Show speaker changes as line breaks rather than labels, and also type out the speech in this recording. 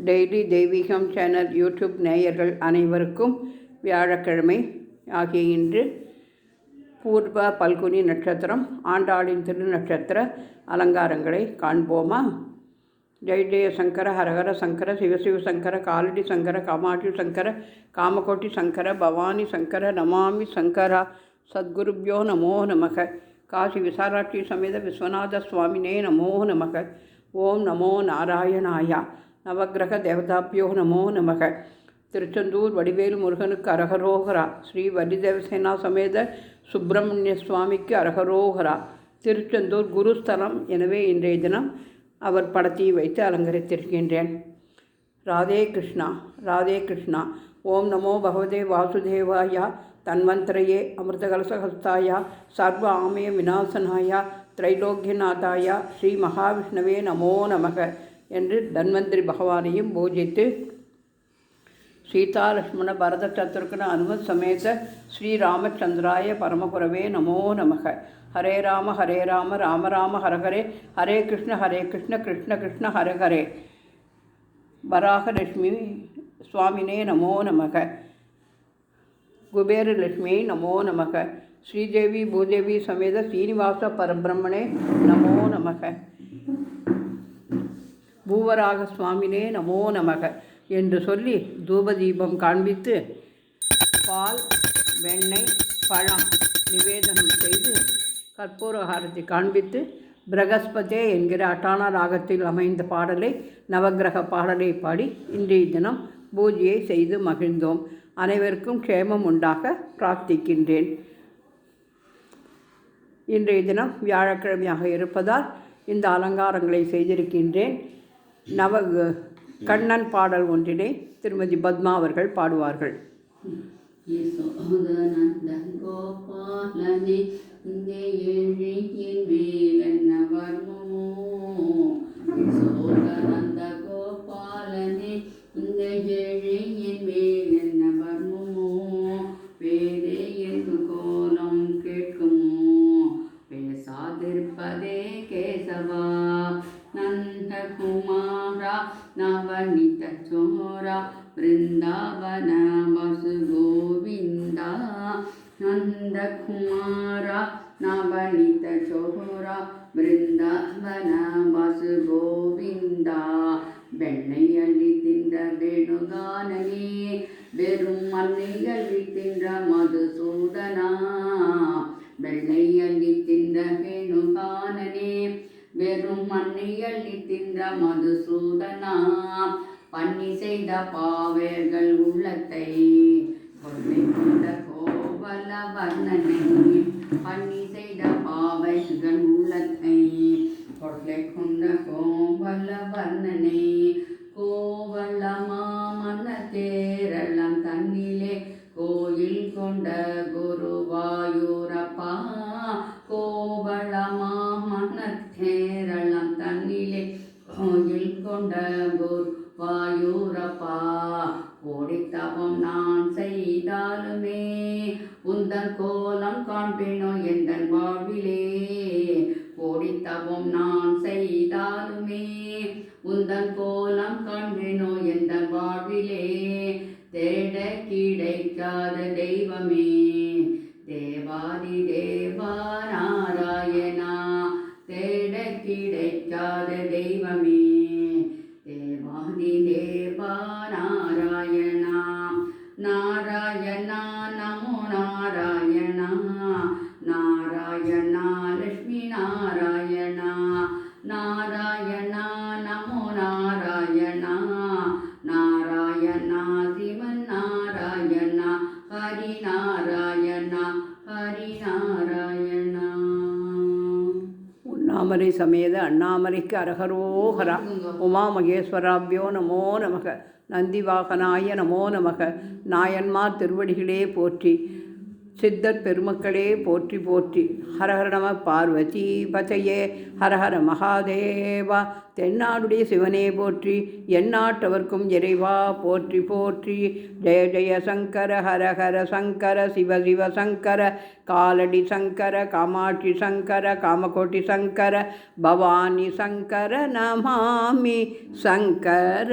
Daily தெய்வீகம் channel YouTube நேயர்கள் அனைவருக்கும் வியாழக்கிழமை ஆகிய இன்று பூர்வ பல்குனி நட்சத்திரம் ஆண்டாளின் திருநட்சத்திர அலங்காரங்களை காண்போமா? ஜெய ஜெய சங்கர, ஹரஹர சங்கர, சிவசிவ சங்கர, காலடி சங்கர, காமாட்சி சங்கர, காமகோட்டி சங்கர, பவானி சங்கர, நமாமி சங்கரா. சத்குருப்யோ நமோ நமக. காசி விசாலாட்சி சமேத விஸ்வநாத சுவாமினே நமோ நமக. ஓம் நமோ நாராயணாயா. நவகிரக தேவதாபியோ நமோ நமக. திருச்செந்தூர் வடிவேலு முருகனுக்கு அரகரோகரா. ஸ்ரீ வள்ளிதேவசேனா சமேத சுப்பிரமணிய சுவாமிக்கு அரகரோகரா. திருச்செந்தூர் குருஸ்தலம், எனவே இன்றைய தினம் அவர் படத்தையும் வைத்து அலங்கரித்திருக்கின்றேன். ராதே கிருஷ்ணா, ராதே கிருஷ்ணா. ஓம் நமோ பகவதே வாசுதேவாயா. தன்வந்திரையே அமிர்தகலசஹஸ்தாயா, சர்வ ஆமய விநாசனாயா, திரைலோக்கியநாதாயா, ஸ்ரீ மகாவிஷ்ணவே நமோ நமக என்று தன்வந்திரி பகவானையும் பூஜித்து சீதா லக்ஷ்மண பரத சத்ருக்ன அனுமத் சமேத ஸ்ரீராமச்சந்திராய பரமகுரவே நமோ நமக. ஹரே ராம ராம ராம ஹரஹரே, ஹரே கிருஷ்ண கிருஷ்ண கிருஷ்ண ஹரஹரே. வராகலட்சுமி சுவாமினே நமோ நமக. குபேரலட்சுமியை நமோ நமக. ஸ்ரீதேவி பூதேவி சமேத ஸ்ரீனிவாச பரபிரம்மனே நமோ நமக. பூவராக சுவாமினே நமோ நமக என்று சொல்லி தூபதீபம் காண்பித்து பால், வெண்ணெய், பழம் நிவேதனம் செய்து கற்பூரஹாரத்தை காண்பித்து பிரகஸ்பதே என்கிற அட்டான ராகத்தில் அமைந்த பாடலை, நவகிரக பாடலை பாடி இன்றைய தினம் பூஜையை செய்து மகிழ்ந்தோம். அனைவருக்கும் க்ஷேமம் உண்டாக பிரார்த்திக்கின்றேன். இன்றைய தினம் வியாழக்கிழமையாக இருப்பதால் இந்த அலங்காரங்களை செய்திருக்கின்றேன். கண்ணன் பாடல் ஒன்றினை திருமதி பத்மா அவர்கள் பாடுவார்கள்.
நவனித சோரா பிருந்தாவன வசு கோவிந்தா. நந்த குமாரா நவனித சோரா பிருந்தாவன வசு கோவிந்தா. வெண்ணை அள்ளி தின்ற வேணுகானனே, வெறும் மண்ணை அள்ளி தின்ற மதுசூதனா. வெண்ணை அள்ளி தின்ற வேணுகானனே, வெறும் மண்ணை அள்ளி தின்ற மதுசூதனா. பண்ணி செய்த பாவேர்கள் உள்ளத்தை கொள்ளை கொண்ட கோவல வர்ணனை. பண்ணி செய்த பாவைகள் உள்ளத்தை கொள்ளை கொண்ட கோவல வர்ணனை. கோவல மாமன்ன தேரளம் தன்னிலே கோயில் கொண்ட குருவாயூரப்பா. கோவல மாமன்ன தேரளம் தன்னிலே கோயில் கொண்ட குருவாயூரப்பா. ஓடித்தவம் நான் செய்தாலுமே உந்தன் கோலம் காண்பேனோ எந்தன் வாழ்விலே. ஓடித்தவம் நான் செய்தாலுமே உந்தன் கோலம் காண்பேனோ எந்தன் வாழ்விலே. தேட கிடைக்காத தெய்வமே தேவாதி தேவா நாராயணா. தேட கிடைக்காத தெய்வமே தேவாதி தேவா நாராயணா. நாராயணா நமோ நாராயணா. நாராயணா லக்ஷ்மி நாராயணா. நாராயணா நமோ நாராயணா. நாராயணா சிவன் நாராயணா. ஹரி நாராயணா, ஹரி நாராயணா.
உண்ணாமலை சமேத அண்ணாமலைக்கு அரகரோகரா. உமா மகேஸ்வராபியோ நமோ நமக. நந்திவாகனாய நமோ நமக. நாயன்மார் திருவடிகளே போற்றி. சித்தர் பெருமக்களே போற்றி போற்றி. ஹரஹர நம பார்வதி பதையே. ஹரஹர மகாதேவா. தென்னாடுடைய சிவனே போற்றி. எந்நாட்டவர்க்கும் இறைவா போற்றி போற்றி. ஜெய ஜெய சங்கர ஹர ஹர சங்கர சிவ சிவ சங்கர காலடி சங்கர காமாட்சி சங்கர காமகோட்டி சங்கர பவானி சங்கர நமாமி சங்கர.